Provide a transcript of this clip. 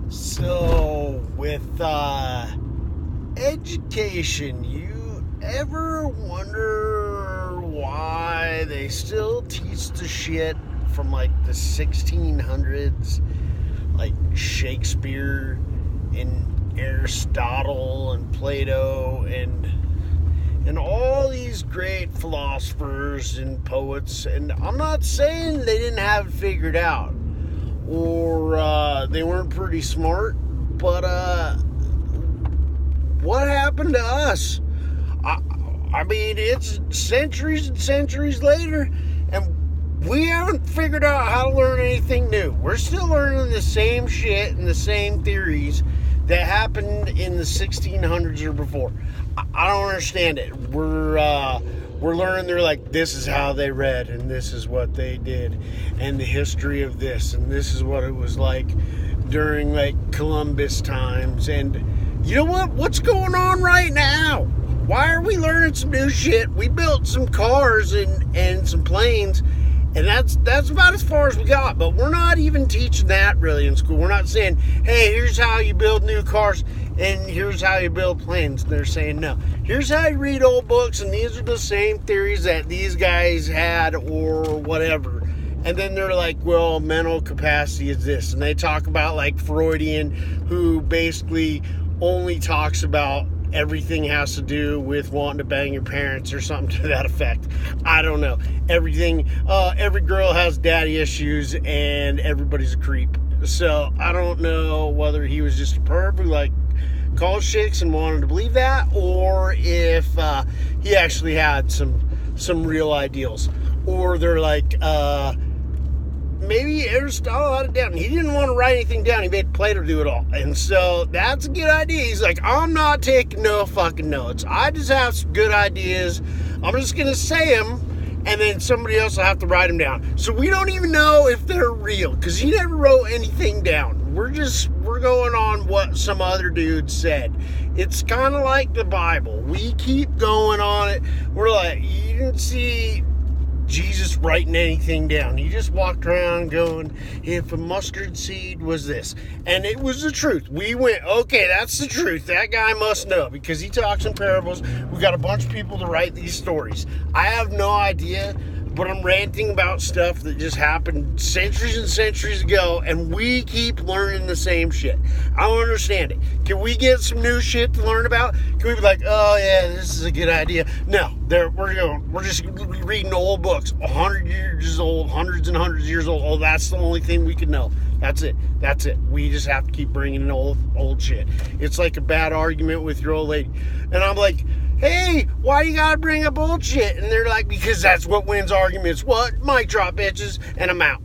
So, with education, you ever wonder why they still teach the shit from like the 1600s, like Shakespeare and Aristotle and Plato and all these great philosophers and poets? And I'm not saying they didn't have it figured out or they weren't pretty smart, but what happened to us? I mean, it's centuries and centuries later, and we haven't figured out how to learn anything new. We're still learning the same shit and the same theories that happened in the 1600s or before. I don't understand it. We're learning, they're like, this is how they read, and this is what they did, and the history of this, and this is what it was like during, like, Columbus times. And you know what? What's going on right now? Why are we learning some new shit? We built some cars and some planes, and that's about as far as we got. But we're not even teaching that really in school. We're not saying, hey, here's how you build new cars, and here's how you build planes. They're saying, no, here's how you read old books, and these are the same theories that these guys had or whatever. And then they're like, well, mental capacity is this. And they talk about, like, Freudian, who basically only talks about everything has to do with wanting to bang your parents or something to that effect. I don't know. Every girl has daddy issues and everybody's a creep. So I don't know whether he was just a perv who, like, called chicks and wanted to believe that, or if he actually had some real ideals. Or they're like, maybe Aristotle had it down. He didn't want to write anything down. He made Plato do it all. And so that's a good idea. He's like, I'm not taking no fucking notes. I just have some good ideas. I'm just going to say them, and then somebody else will have to write them down. So we don't even know if they're real, because he never wrote anything down. We're going on what some other dude said. It's kind of like the Bible. We keep going on it. We're like, you didn't see Jesus writing anything down. He just walked around going, if a mustard seed was this. And it was the truth. We went, okay, that's the truth. That guy must know, because he talks in parables. We got a bunch of people to write these stories. I have no idea, but I'm ranting about stuff that just happened centuries and centuries ago, and we keep learning the same shit. I don't understand it. Can we get some new shit to learn about? Can we be like, oh yeah, this is a good idea? No, we're just reading old books, 100 years old, hundreds and hundreds of years old. Oh, that's the only thing we can know. That's it. We just have to keep bringing in old shit. It's like a bad argument with your old lady. And I'm like, hey, why you gotta bring up old shit? And they're like, because that's what wins arguments. What? Mic drop, bitches. And I'm out.